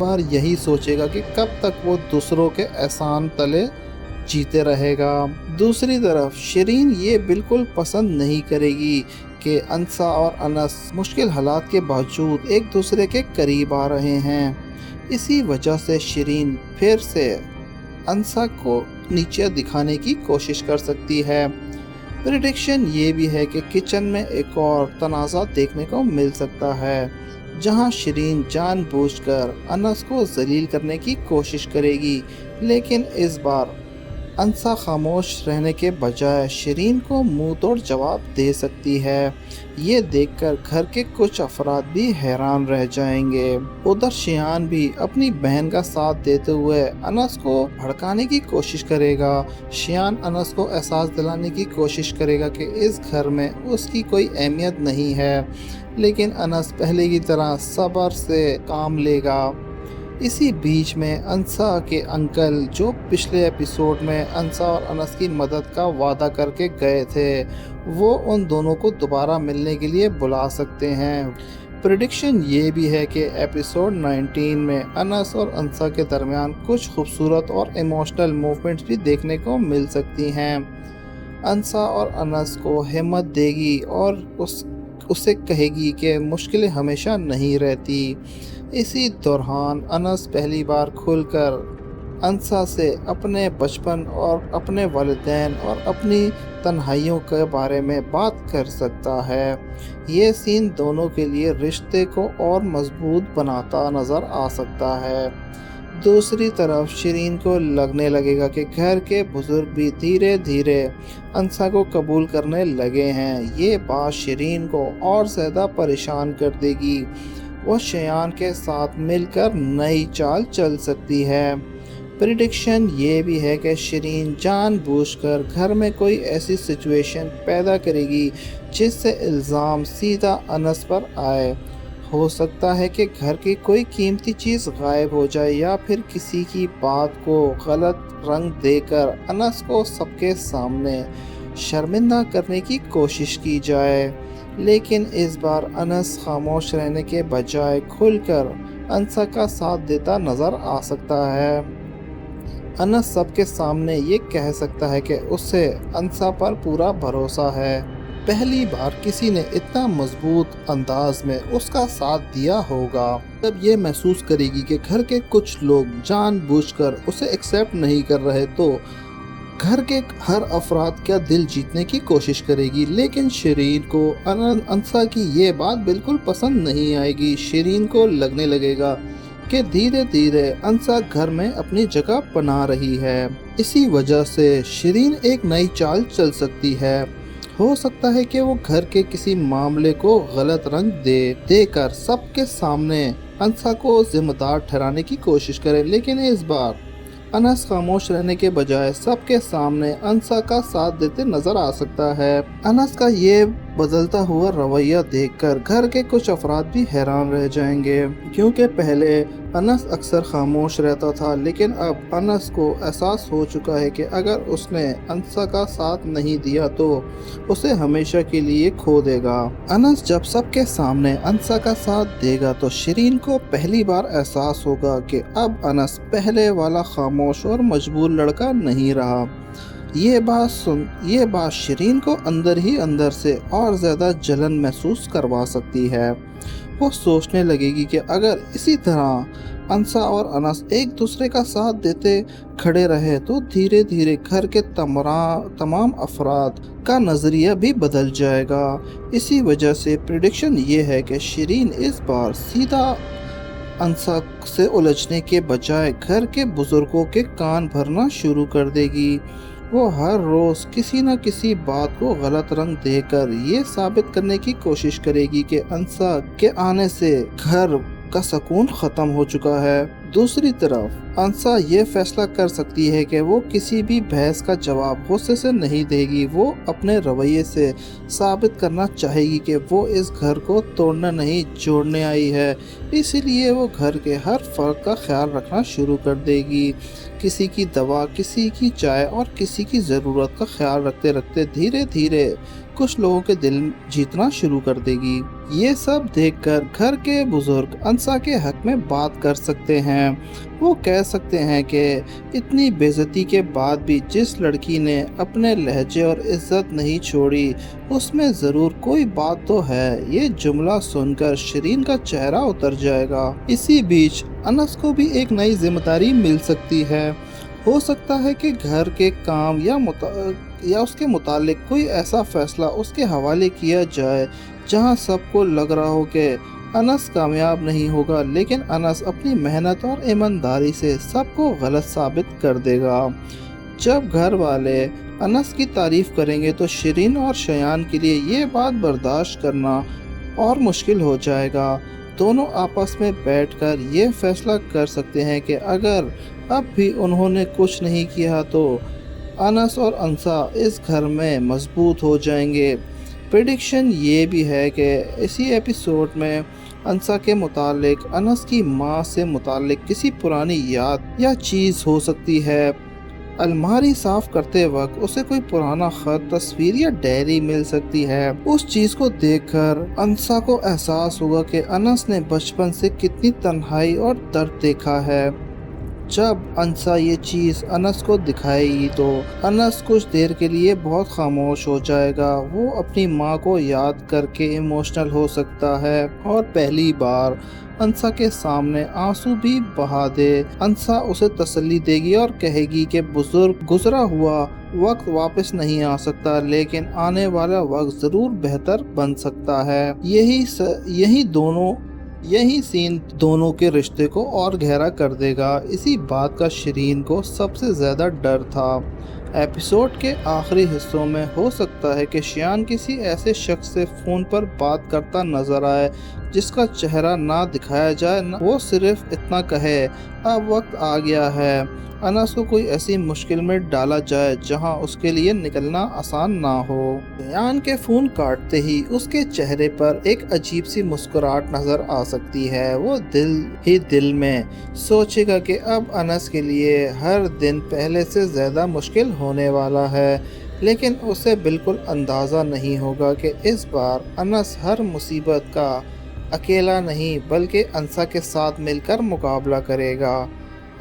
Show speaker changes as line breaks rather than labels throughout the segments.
बार यही सोचेगा कि कब तक वो दूसरों के एहसान तले जीते रहेगा। दूसरी तरफ शिरीन ये बिल्कुल पसंद नहीं करेगी कि अंसा और अनस मुश्किल हालात के बावजूद एक दूसरे के करीब आ रहे हैं। इसी वजह से शिरीन फिर से अंसा को नीचे दिखाने की कोशिश कर सकती है। प्रेडिक्शन ये भी है कि किचन में एक और तनाज़ा देखने को मिल सकता है, जहां शिरीन जानबूझकर अनस को जलील करने की कोशिश करेगी, लेकिन इस बार अंसा खामोश रहने के बजाय शिरीन को मुंह तोड़ जवाब दे सकती है। ये देखकर घर के कुछ अफराद भी हैरान रह जाएंगे। उधर शियान भी अपनी बहन का साथ देते हुए अनस को भड़काने की कोशिश करेगा। शियान अनस को एहसास दिलाने की कोशिश करेगा कि इस घर में उसकी कोई अहमियत नहीं है, लेकिन अनस पहले की तरह सब्र से काम लेगा। इसी बीच में अंसा के अंकल, जो पिछले एपिसोड में अंसा और अनस की मदद का वादा करके गए थे, वो उन दोनों को दोबारा मिलने के लिए बुला सकते हैं। प्रेडिक्शन ये भी है कि एपिसोड 19 में अनस और अंसा के दरमियान कुछ खूबसूरत और इमोशनल मूवमेंट्स भी देखने को मिल सकती हैं। अंसा और अनस को हिम्मत देगी और उससे कहेगी कि मुश्किलें हमेशा नहीं रहती। इसी दौरान अनस पहली बार खुलकर अंसा से अपने बचपन और अपने वालिदैन और अपनी तन्हाइयों के बारे में बात कर सकता है। ये सीन दोनों के लिए रिश्ते को और मजबूत बनाता नज़र आ सकता है। दूसरी तरफ शिरीन को लगने लगेगा कि घर के बुजुर्ग भी धीरे धीरे अंसा को कबूल करने लगे हैं। ये बात शिरीन को और ज़्यादा परेशान कर देगी। वो शियान के साथ मिलकर नई चाल चल सकती है। प्रेडिक्शन ये भी है कि शिरीन जानबूझकर घर में कोई ऐसी सिचुएशन पैदा करेगी जिससे इल्ज़ाम सीधा अनस पर आए। हो सकता है कि घर की कोई कीमती चीज़ गायब हो जाए या फिर किसी की बात को गलत रंग देकर अनस को सबके सामने शर्मिंदा करने की कोशिश की जाए। लेकिन इस बार अनस खामोश रहने के बजाय खुलकर अंसा का साथ देता नज़र आ सकता है। अनस सबके सामने ये कह सकता है कि उसे अंसा पर पूरा भरोसा है। पहली बार किसी ने इतना मजबूत अंदाज में उसका साथ दिया होगा। जब ये महसूस करेगी कि घर के कुछ लोग जानबूझकर उसे एक्सेप्ट नहीं कर रहे, तो घर के हर अफराद का दिल जीतने की कोशिश करेगी। लेकिन शिरीन को अंसा की ये बात बिल्कुल पसंद नहीं आएगी। शिरीन को लगने लगेगा कि धीरे धीरे अंसा घर में अपनी जगह बना रही है। इसी वजह से शिरीन एक नई चाल चल सकती है। हो सकता है कि वो घर के किसी मामले को गलत रंग देकर सबके सामने अंसा को जिम्मेदार ठहराने की कोशिश करे, लेकिन इस बार अनस खामोश रहने के बजाय सबके सामने अंसा का साथ देते नजर आ सकता है। अनस का ये बदलता हुआ रवैया देखकर घर के कुछ अफराद भी हैरान रह जाएंगे, क्योंकि पहले अनस अक्सर खामोश रहता था, लेकिन अब अनस को एहसास हो चुका है कि अगर उसने अंसा का साथ नहीं दिया तो उसे हमेशा के लिए खो देगा। अनस जब सबके सामने अंसा का साथ देगा तो शिरीन को पहली बार एहसास होगा कि अब अनस पहले वाला खामोश और मजबूर लड़का नहीं रहा। ये बात शिरीन को अंदर ही अंदर से और ज़्यादा जलन महसूस करवा सकती है। वो सोचने लगेगी कि अगर इसी तरह अंसा और अनस एक दूसरे का साथ देते खड़े रहे तो धीरे धीरे घर के तमाम अफराद का नज़रिया भी बदल जाएगा। इसी वजह से प्रेडिक्शन ये है कि शिरीन इस बार सीधा अंसा से उलझने के बजाय घर के बुजुर्गों के कान भरना शुरू कर देगी। वो हर रोज़ किसी न किसी बात को गलत रंग देकर ये साबित करने की कोशिश करेगी कि अंसा के आने से घर का सुकून ख़त्म हो चुका है। दूसरी तरफ अंसा ये फैसला कर सकती है कि वो किसी भी बहस का जवाब गुस्से से नहीं देगी। वो अपने रवैये से साबित करना चाहेगी कि वो इस घर को तोड़ने नहीं जोड़ने आई है। इसीलिए वो घर के हर फ़र्द का ख्याल रखना शुरू कर देगी। किसी की दवा, किसी की चाय और किसी की ज़रूरत का ख्याल रखते रखते धीरे धीरे कुछ लोगों के दिल जीतना शुरू कर देगी। ये सब देखकर घर के बुजुर्ग अंसा के हक में बात कर सकते हैं। वो कह सकते हैं कि इतनी बेइज्जती के बाद भी जिस लड़की ने अपने लहजे और इज्जत नहीं छोड़ी, उसमें ज़रूर कोई बात तो है। ये जुमला सुनकर शिरीन का चेहरा उतर जाएगा। इसी बीच अनस को भी एक नई जिम्मेदारी मिल सकती है। हो सकता है कि घर के काम या उसके मुतालिक कोई ऐसा फैसला उसके हवाले किया जाए जहां सबको लग रहा हो कि अनस कामयाब नहीं होगा, लेकिन अनस अपनी मेहनत और ईमानदारी से सबको गलत साबित कर देगा। जब घर वाले अनस की तारीफ करेंगे तो शिरीन और शयान के लिए ये बात बर्दाश्त करना और मुश्किल हो जाएगा। दोनों आपस में बैठकर ये फैसला कर सकते हैं कि अगर अब भी उन्होंने कुछ नहीं किया तो अनस और अंसा इस घर में मजबूत हो जाएंगे। प्रेडिक्शन ये भी है कि इसी एपिसोड में अंसा के मुतालिक अनस की माँ से मुतालिक किसी पुरानी याद या चीज़ हो सकती है। अलमारी साफ करते वक्त उसे कोई पुराना खत, तस्वीर या डायरी मिल सकती है। उस चीज को देखकर अंसा को एहसास होगा कि अनस ने बचपन से कितनी तन्हाई और दर्द देखा है। जब अंसा ये चीज अनस को दिखाएगी तो अनस कुछ देर के लिए बहुत खामोश हो जाएगा। वो अपनी माँ को याद करके इमोशनल हो सकता है और पहली बार अंसा के सामने आंसू भी बहा दे। अंसा उसे तसल्ली देगी और कहेगी कि बुजुर्ग, गुजरा हुआ वक्त वापस नहीं आ सकता, लेकिन आने वाला वक्त जरूर बेहतर बन सकता है। यही सीन दोनों के रिश्ते को और गहरा कर देगा। इसी बात का शिरीन को सबसे ज्यादा डर था। एपिसोड के आखिरी हिस्सों में हो सकता है कि शियान किसी ऐसे शख्स से फोन पर बात करता नजर आए जिसका चेहरा ना दिखाया जाए, वो सिर्फ इतना कहे, अब वक्त आ गया है। अनस को कोई ऐसी मुश्किल में डाला जाए जहां उसके लिए निकलना आसान ना हो। शियान के फोन काटते ही उसके चेहरे पर एक अजीब सी मुस्कुराहट नजर आ सकती है। वो दिल में सोचेगा कि अब अनस के लिए हर दिन पहले से ज्यादा मुश्किल होने वाला है, लेकिन उसे बिल्कुल अंदाज़ा नहीं होगा कि इस बार अनस हर मुसीबत का अकेला नहीं बल्कि अंसा के साथ मिलकर मुकाबला करेगा।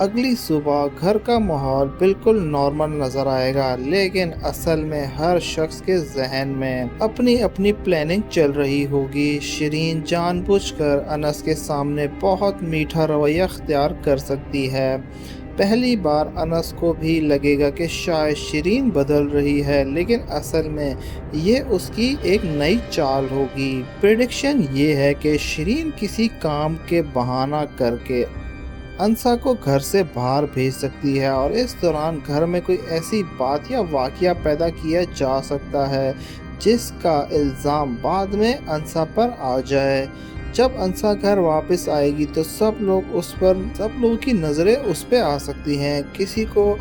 अगली सुबह घर का माहौल बिल्कुल नॉर्मल नज़र आएगा, लेकिन असल में हर शख्स के जहन में अपनी अपनी प्लानिंग चल रही होगी। शिरीन जानबूझकर अनस के सामने बहुत मीठा रवैया अख्तियार कर सकती है। पहली बार अनस को भी लगेगा कि शायद शिरीन बदल रही है, लेकिन असल में ये उसकी एक नई चाल होगी। प्रेडिक्शन ये है कि शिरीन किसी काम के बहाना करके अंसा को घर से बाहर भेज सकती है और इस दौरान घर में कोई ऐसी बात या वाकया पैदा किया जा सकता है जिसका इल्ज़ाम बाद में अंसा पर आ जाए। जब अंसा घर वापस आएगी तो सब लोगों की नज़रें उस पे आ सकती हैं। किसी को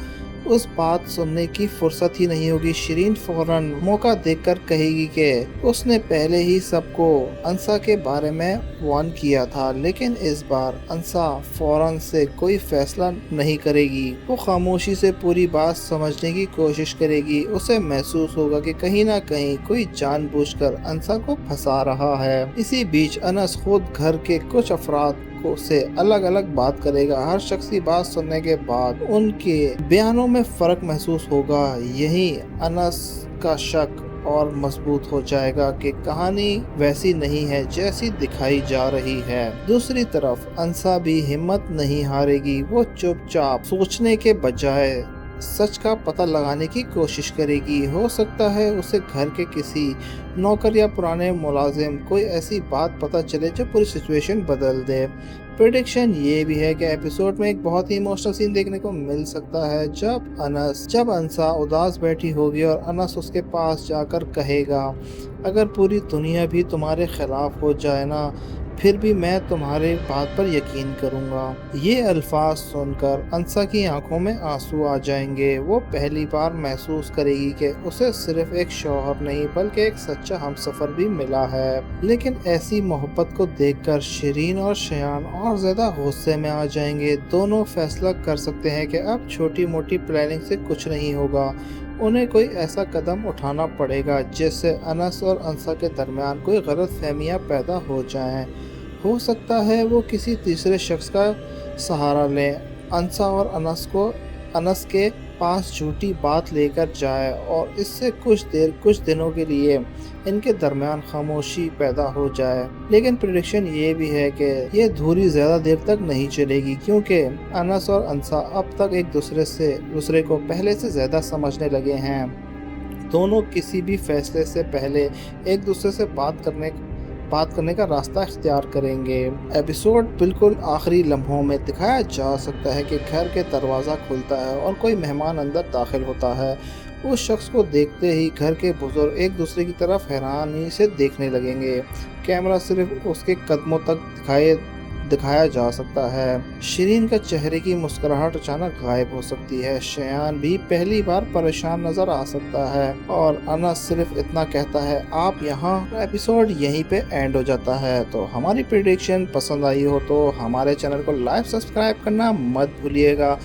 उस बात सुनने की फुर्सत ही नहीं होगी। शिरीन फौरन मौका देखकर कहेगी कि उसने पहले ही सबको अंसा के बारे में वार्न किया था, लेकिन इस बार अंसा फौरन से कोई फैसला नहीं करेगी। वो खामोशी से पूरी बात समझने की कोशिश करेगी। उसे महसूस होगा कि कहीं ना कहीं कोई जानबूझकर अंसा को फंसा रहा है। इसी बीच अनस खुद घर के कुछ अफराद से अलग अलग बात करेगा। हर शख्स की बात सुनने के बाद उनके बयानों में फर्क महसूस होगा। यही अनस का शक और मजबूत हो जाएगा कि कहानी वैसी नहीं है जैसी दिखाई जा रही है। दूसरी तरफ अंसा भी हिम्मत नहीं हारेगी। वो चुपचाप सोचने के बजाय सच का पता लगाने की कोशिश करेगी। हो सकता है उसे घर के किसी नौकर या पुराने मुलाजिम कोई ऐसी बात पता चले जो पूरी सिचुएशन बदल दे। प्रेडिक्शन ये भी है कि एपिसोड में एक बहुत ही इमोशनल सीन देखने को मिल सकता है जब अंसा उदास बैठी होगी और अनस उसके पास जाकर कहेगा, अगर पूरी दुनिया भी तुम्हारे खिलाफ हो जाए ना, फिर भी मैं तुम्हारे बात पर यकीन करूंगा। ये अल्फाज सुनकर अंसा की आंखों में आंसू आ जाएंगे। वो पहली बार महसूस करेगी कि उसे सिर्फ एक शौहर नहीं बल्कि एक सच्चा हमसफर भी मिला है। लेकिन ऐसी मोहब्बत को देखकर शिरीन और शयान और ज्यादा गुस्से में आ जाएंगे। दोनों फैसला कर सकते हैं कि अब छोटी मोटी प्लानिंग से कुछ नहीं होगा। उन्हें कोई ऐसा कदम उठाना पड़ेगा जिससे अनस और अंसा के दरमियान कोई गलतफहमियां पैदा हो जाएं। हो सकता है वो किसी तीसरे शख्स का सहारा लें, अंसा और अनस के पास झूठी बात लेकर जाए और इससे कुछ दिनों के लिए इनके दरमियान खामोशी पैदा हो जाए। लेकिन प्रेडिक्शन ये भी है कि ये दूरी ज़्यादा देर तक नहीं चलेगी, क्योंकि अनस और अंसा अब तक एक दूसरे को पहले से ज़्यादा समझने लगे हैं। दोनों किसी भी फैसले से पहले एक दूसरे से बात करने का रास्ता इख्तियार करेंगे। एपिसोड बिल्कुल आखिरी लम्हों में दिखाया जा सकता है कि घर के दरवाज़ा खुलता है और कोई मेहमान अंदर दाखिल होता है। उस शख्स को देखते ही घर के बुजुर्ग एक दूसरे की तरफ हैरानी से देखने लगेंगे। कैमरा सिर्फ उसके कदमों तक दिखाया जा सकता है। शिरीन का चेहरे की मुस्कुराहट अचानक गायब हो सकती है। शयान भी पहली बार परेशान नजर आ सकता है और अनस सिर्फ इतना कहता है, आप यहाँ। एपिसोड यहीं पे एंड हो जाता है। तो हमारी प्रेडिक्शन पसंद आई हो तो हमारे चैनल को लाइक सब्सक्राइब करना मत भूलिएगा।